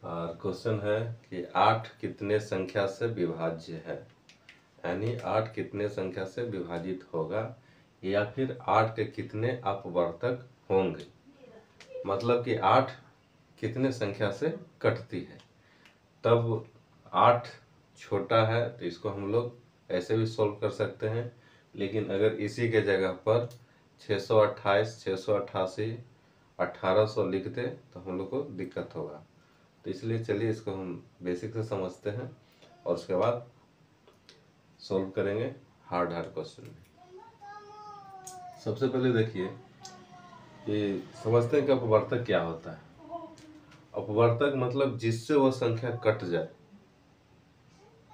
और क्वेश्चन है कि 8 कितने संख्या से विभाज्य है, यानी 8 कितने संख्या से विभाजित होगा या फिर 8 के कितने अपवर्तक होंगे। मतलब कि 8 कितने संख्या से कटती है। तब 8 छोटा है तो इसको हम लोग ऐसे भी सोल्व कर सकते हैं, लेकिन अगर इसी के जगह पर 628, 688, 1800 लिख दे तो हम लोग को दिक्कत होगा। तो इसलिए चलिए इसको हम बेसिक से समझते हैं और उसके बाद सॉल्व करेंगे हार्ड क्वेश्चन में। सबसे पहले देखिए कि समझते हैं कि अपवर्तक क्या होता है। अपवर्तक मतलब जिससे वह संख्या कट जाए,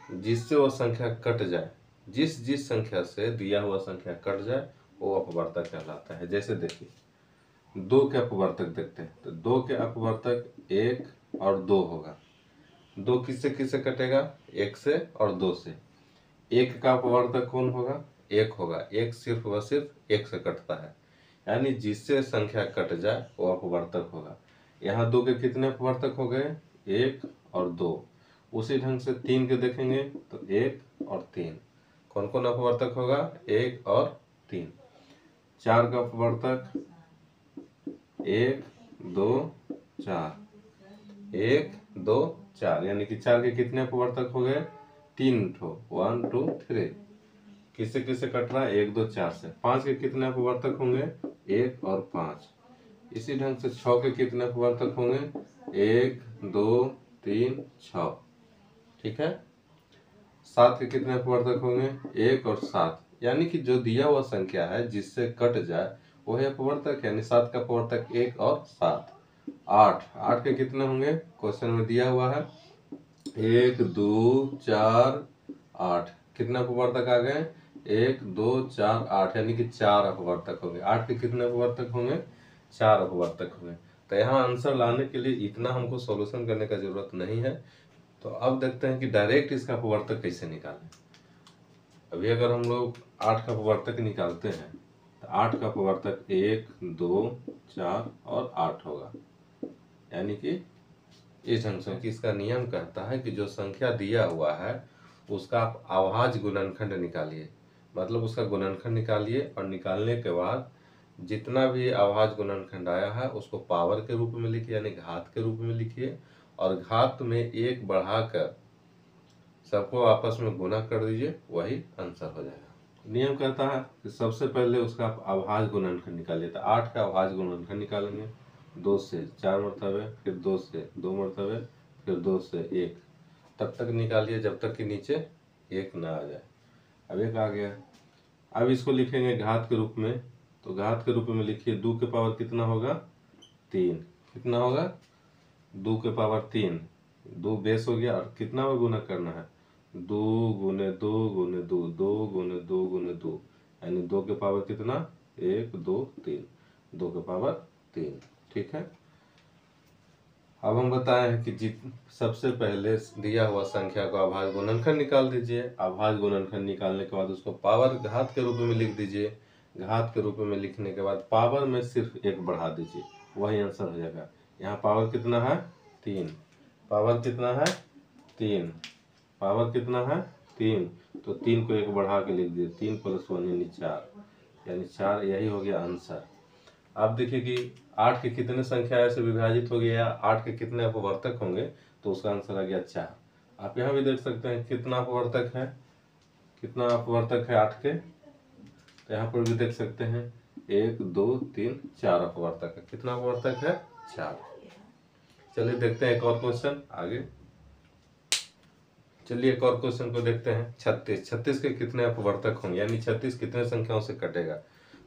जिससे वह संख्या कट जाए, जिस संख्या से दिया हुआ संख्या कट जाए वो अपवर्तक कहलाता है। जैसे देखिए 2 के अपवर्तक देखते हैं तो 2 के अपवर्तक 1 और 2 होगा। 2 किससे किससे कटेगा? 1 से और 2 से। 1 का अपवर्तक कौन होगा? 1 होगा। 1 सिर्फ व सिर्फ 1 से कटता है, यानी जिससे संख्या कट जाए वो अपवर्तक होगा। यहाँ 2 के कितने अपवर्तक हो गए? 1 और 2। उसी ढंग से 3 के देखेंगे तो 1 और 3। कौन कौन अपवर्तक होगा? 1 और 3। 4 का अपवर्तक 1 2 4, 1 2 4, यानी कि 4 के कितने अपवर्तक हो गए? 3 ठो, 1 2 3। किससे किससे कट रहा है? 1 2 4 से। 5 के कितने अपवर्तक होंगे? 1 और 5। इसी ढंग से 6 के कितने अपवर्तक होंगे? 1 2 3 6। ठीक है। 7 के कितने अपवर्तक होंगे? 1 और 7, यानी कि जो दिया हुआ संख्या है जिससे कट जाए वही अपवर्तक, यानी 7 का अपवर्तक 1 और 7। 8 के कितने होंगे? क्वेश्चन में दिया हुआ है 1 2 4 8। कितने अपवर्तक आ गए? 1 2 4 8, यानी कि 4 अपवर्तक होंगे। 8 के कितने अपवर्तक होंगे? 4 अपवर्तक होंगे। तो यहाँ आंसर लाने के लिए इतना हमको सॉल्यूशन करने का जरूरत नहीं है। तो अब देखते हैं कि डायरेक्ट इसका अपवर्तक कैसे निकालें। अभी अगर हम लोग 8 का अपवर्तक निकालते हैं तो 8 का अपवर्तक 1 2 4 और 8 होगा, यानी कि इस ढंग से कि इसका नियम कहता है कि जो संख्या दिया हुआ है उसका आप अभाज्य गुणनखंड निकालिए। मतलब उसका गुणनखंड निकालिए और निकालने के बाद जितना भी अभाज्य गुणनखंड आया है उसको पावर के रूप में लिखिए, यानी घात के रूप में लिखिए, और घात में 1 बढ़ाकर सबको आपस में गुणा कर दीजिए, वही आंसर हो जाएगा। नियम कहता है कि सबसे पहले उसका आप अभाज्य गुणनखंड निकालिए। तो 8 का अभाज्य गुणनखंड निकालेंगे 2 से 4 मरतबे, फिर 2 से 2 मरतबे, फिर 2 से 1, तब तक निकालिए जब तक कि नीचे 1 ना आ जाए। अब 1 आ गया। अब इसको लिखेंगे घात के रूप में। तो घात के रूप में लिखिए 2 के पावर कितना होगा? 3। कितना होगा? 2 के पावर 3। 2 बेस हो गया और कितना में गुना करना है? 2 गुने 2 गुने 2, 2 गुने 2 गुने 2, यानी 2 के पावर कितना? 1 2 3, 2 के पावर 3। ठीक है। अब हम बताए हैं कि सबसे पहले दिया हुआ संख्या को अभाज्य गुणनखंड निकाल दीजिए। अभाज्य गुणनखंड निकालने के बाद उसको पावर घात के रूप में लिख दीजिए। घात के रूप में लिखने के बाद पावर में सिर्फ 1 बढ़ा दीजिए, वही आंसर हो जाएगा। यहाँ पावर कितना है? 3। पावर कितना है? 3। पावर कितना है? 3। तो 3 को 1 बढ़ा के लिख दीजिए। 3 + 1 यानी 4, यानी 4। यही हो गया आंसर। आप देखिए कि 8 के कितने संख्या ऐसे विभाजित हो गया या 8 के कितने अपवर्तक होंगे, तो उसका आंसर आ गया 4। आप यहाँ भी देख सकते हैं कितना अपवर्तक है, कितना अपवर्तक है 8 के। तो यहाँ पर भी देख सकते हैं 1 2 3 4 अपवर्तक है। कितना अपवर्तक है? 4। चलिए देखते हैं एक और क्वेश्चन आगे। चलिए एक और क्वेश्चन को देखते हैं। 36। 36 के कितने अपवर्तक होंगे, यानी 36 कितने संख्याओं से कटेगा।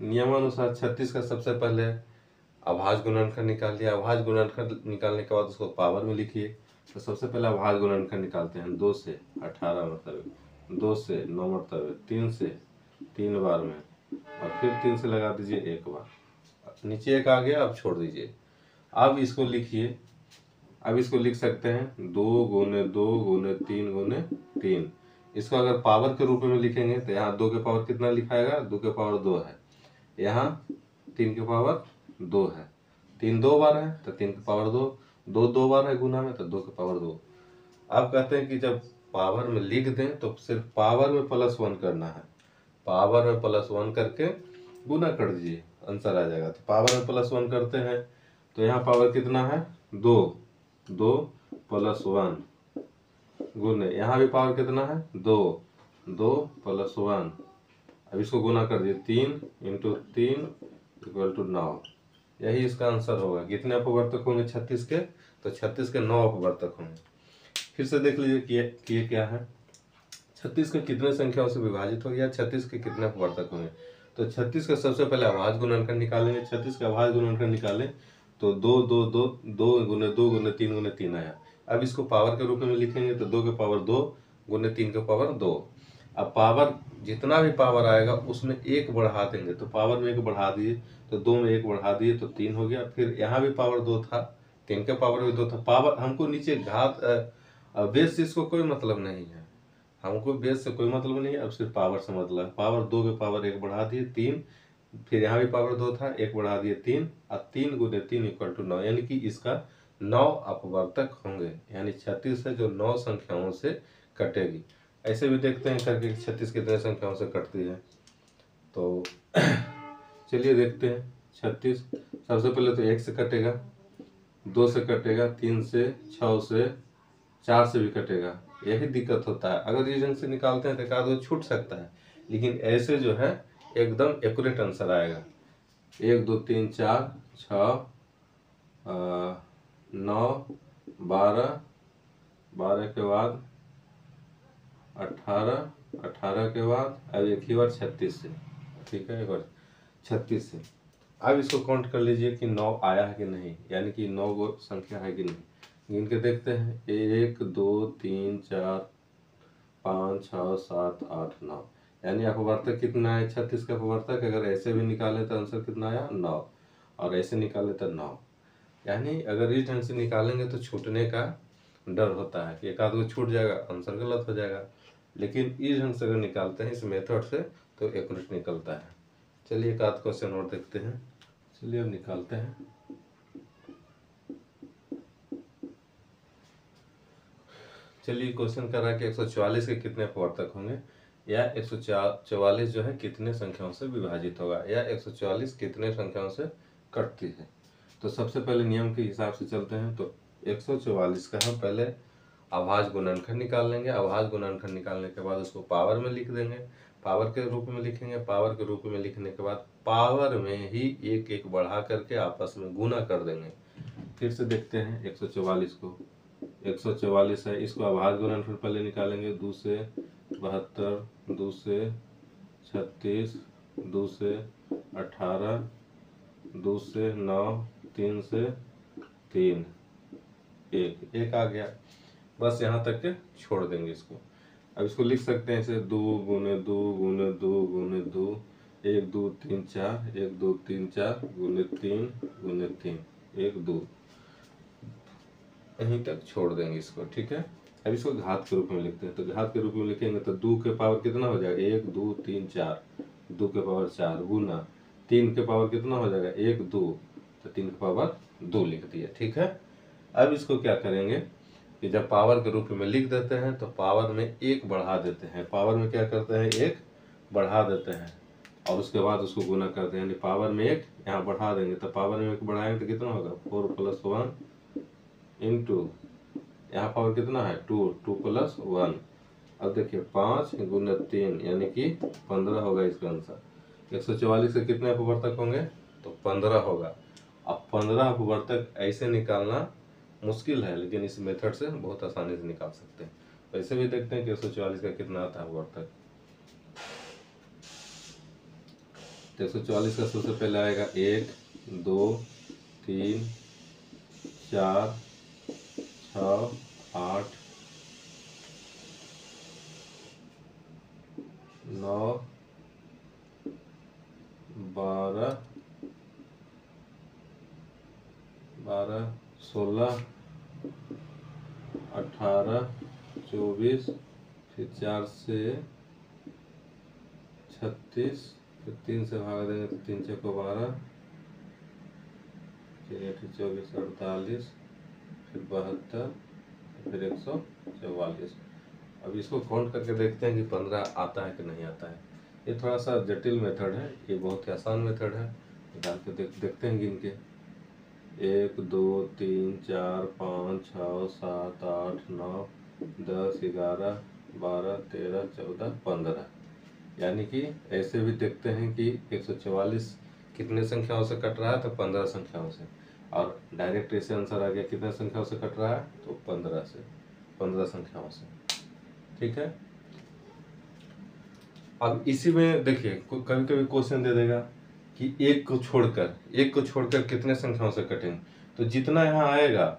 नियमानुसार 36 का सबसे पहले अभाज्य गुणनखंड निकाल लिया। अभाज्य गुणनखंड निकालने के बाद उसको पावर में लिखिए। तो सबसे पहले अभाज्य गुणनखंड निकालते हैं। 2 से 18 मरतबे, 2 से 9 मरतबे, 3 से 3 बार में, और फिर 3 से लगा दीजिए 1 बार। नीचे 1 आ गया, अब छोड़ दीजिए। अब इसको लिखिए। अब इसको लिख सकते हैं 2 गुने 2 गुने 3 गुने 3। इसको अगर पावर के रूप में लिखेंगे तो यहाँ 2 के पावर कितना लिखाएगा? 2 के पावर 2 है। यहाँ 3 के पावर 2 है। 3 2 बार है तो 3 के पावर 2, दो दो बार है गुना में, तो 2 के पावर 2। आप कहते हैं कि जब पावर में लिख दें तो सिर्फ पावर में +1 करना है, पावर में +1 करके गुना कर दीजिए, आंसर आ जाएगा। तो पावर में +1 करते हैं तो यहाँ पावर कितना है 2, 2 + 1 गुने, यहाँ भी पावर कितना है 2, 2 + 1। अब इसको गुना कर दिए 3 × 3 = 9। यही इसका आंसर होगा। कितने अपवर्तक होंगे 36 के, तो 36 के 9 अपवर्तक होंगे। फिर से देख लीजिए कि ये क्या है, 36 के कितने संख्याओं से विभाजित हो गया, 36 के कितने अपवर्तक होंगे। तो 36 का सबसे पहले अभाज्य गुणनखंड निकालेंगे। 36 का अभाज्य गुणनखंड निकालें तो 2 2 2 2 × 2 × 3 × 3 आया। अब इसको पावर के रूप में लिखेंगे तो 2 के पावर 2 × 3 के पावर 2। अब पावर जितना भी पावर आएगा उसमें 1 बढ़ा देंगे, तो पावर में 1 बढ़ा दिए तो 2 में 1 बढ़ा दिए तो 3 हो गया। फिर यहाँ भी पावर 2 था, 3 के पावर भी 2 था। पावर हमको नीचे घात बेस से इसको कोई मतलब नहीं है, हमको बेस से कोई मतलब नहीं है, अब सिर्फ पावर से मतलब है। पावर 2 के पावर 1 बढ़ा दिए 3, फिर यहाँ भी पावर 2 था, 1 बढ़ा दिए 3, और 3 × 3 = 9, यानी कि इसका 9 अपवर्तक होंगे। यानी 36 है जो 9 संख्याओं से कटेगी। ऐसे भी देखते हैं करके 36 कितने संख्याओं से कटती है। तो चलिए देखते हैं। 36 सबसे पहले तो 1 से कटेगा, 2 से कटेगा, 3 से, 6 से, 4 से भी कटेगा। यही दिक्कत होता है, अगर इस ढंग से निकालते हैं तो एकाध वो छूट सकता है, लेकिन ऐसे जो है एकदम एक्यूरेट आंसर आएगा। 1 2 3 4 6 9 12, 12 के बाद 18, 18 के बाद अब एक ही बार 36 से, ठीक है, एक बार 36 से। अब इसको काउंट कर लीजिए कि 9 आया है कि नहीं, यानी कि 9 गो संख्या है कि नहीं। गिन के देखते हैं, 1 2 3 4 5 6 7 8 9, यानी अपवर्तक कितना है 36 का अपवर्तक। अगर ऐसे भी निकाले तो आंसर कितना आया 9, और ऐसे निकाले तो 9। यानी अगर इस ढंग से निकालेंगे तो छूटने का डर होता है कि एक आध को छूट जाएगा, आंसर गलत हो जाएगा। लेकिन इस ढंग से अगर निकालते हैं इस मेथड से तो एक्यूरेट निकलता है। चलिए एक आध क्वेश्चन और देखते हैं। चलिए अब निकालते हैं। चलिए क्वेश्चन कर रहा है कि 144 के कितने अपवर्तक होंगे, या 144 जो है कितने संख्याओं से विभाजित होगा, या 144 कितने संख्याओं से कटती है। तो सबसे पहले नियम के हिसाब से चलते हैं। तो 144 का हम पहले अभाज्य गुणनखंड निकाल लेंगे। अभाज्य गुणनखंड निकालने के बाद उसको पावर में लिख देंगे, पावर के रूप में लिखेंगे। पावर के रूप में लिखने के बाद पावर में ही 1 1 बढ़ा करके आपस में गुना कर देंगे। फिर से देखते हैं 144 को। 144 है, इसको अभाज्य गुणनखंड पहले निकालेंगे। 2 से 72, 2 से 36, 2 से 18, 2 से 9, 3 से 3, 1 आ गया। बस यहाँ तक के छोड़ देंगे इसको। अब इसको लिख सकते हैं ऐसे 2 × 2 × 2 × 2, 1 2 3 4, 1 2 3 4 × 3 × 3, 1 2, यहीं तक छोड़ देंगे इसको, ठीक है। अब इसको घात के रूप में लिखते हैं। तो घात के रूप में लिखेंगे तो 2 के पावर कितना हो जाएगा 1 2 3 4, 2 के पावर 4 गुना 3 के पावर कितना हो जाएगा 1 2, तो 3 के पावर 2 लिख दिया, ठीक है। अब इसको क्या करेंगे कि जब पावर के रूप में लिख देते हैं तो पावर में 1 बढ़ा देते हैं। पावर में क्या करते हैं 1 बढ़ा देते हैं, और उसके बाद उसको गुना करते हैं। यानी पावर में 1 यहाँ बढ़ा देंगे, तो पावर में 1 बढ़ाएंगे तो कितना होगा 4 + 1 इंटू, यहाँ पावर कितना है 2, 2 + 1। अब देखिए 5 × 3 यानी कि 15 होगा इसका आंसर। 144 के कितने अपवर्तक होंगे, तो 15 होगा। अब 15 अपवर्तक ऐसे निकालना मुश्किल है, लेकिन इस मेथड से बहुत आसानी से निकाल सकते हैं। वैसे भी देखते हैं कि 144 का कितना आता है अपवर्तक। तो 144 का सबसे पहले आएगा 1 2 3 4 6 8 9 12 16 18 24, फिर 4 से 36, फिर 3 से भाग देंगे तो 3 × 6 = 12, फिर 8 24 48, फिर 72, फिर 144। अब इसको काउंट करके देखते हैं कि 15 आता है कि नहीं आता है। ये थोड़ा सा जटिल मेथड है, ये बहुत ही आसान मेथड है। निकाल के देखते हैं गिन के। 1 2 3 4 5 6 7 8 9 10 11 12 13 14 15। यानी कि ऐसे भी देखते हैं कि 144 कितने संख्याओं से कट रहा है, तो 15 संख्याओं से। और डायरेक्ट ऐसे आंसर आ गया कितने संख्याओं से कट रहा है, तो 15 से, 15 संख्याओं से। ठीक है। अब इसी में देखिए कभी कभी क्वेश्चन दे देगा कि एक को छोड़कर कितने संख्याओं से कटेंगे, तो जितना यहाँ आएगा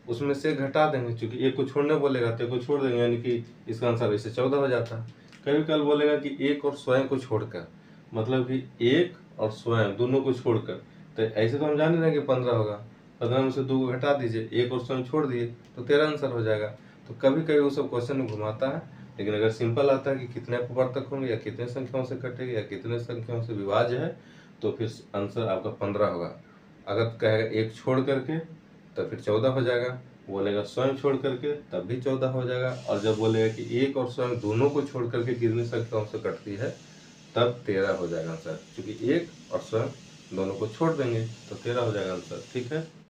उसमें से घटा देंगे। क्योंकि एक को छोड़ने बोलेगा तो एक को छोड़ देंगे, यानी कि इसका आंसर वैसे 14 हो जाता है। कभी कल बोलेगा कि एक और स्वयं को छोड़कर, मतलब कि एक और स्वयं दोनों को छोड़कर, तो ऐसे तो हम जान रहे हैं कि 15 होगा। 15 में से 2 को घटा दीजिए, एक और स्वयं छोड़ दिए, तो 13 आंसर हो जाएगा। तो कभी कभी वो सब क्वेश्चन में घुमाता है, लेकिन अगर सिंपल आता है कि कितने अपवर्तक होंगे, या कितने संख्याओं से कटेगा, या कितने संख्याओं से विभाज्य है, तो फिर आंसर आपका 15 होगा। अगर कहेगा एक छोड़ करके, तो फिर 14 हो जाएगा। बोलेगा स्वयं छोड़ करके, तब भी 14 हो जाएगा। और जब बोलेगा कि एक और स्वयं दोनों को छोड़ करके कितनी संख्याओं से कटती है, तब 13 हो जाएगा आंसर। क्योंकि एक और स्वयं दोनों को छोड़ देंगे तो 13 हो जाएगा आंसर। ठीक है।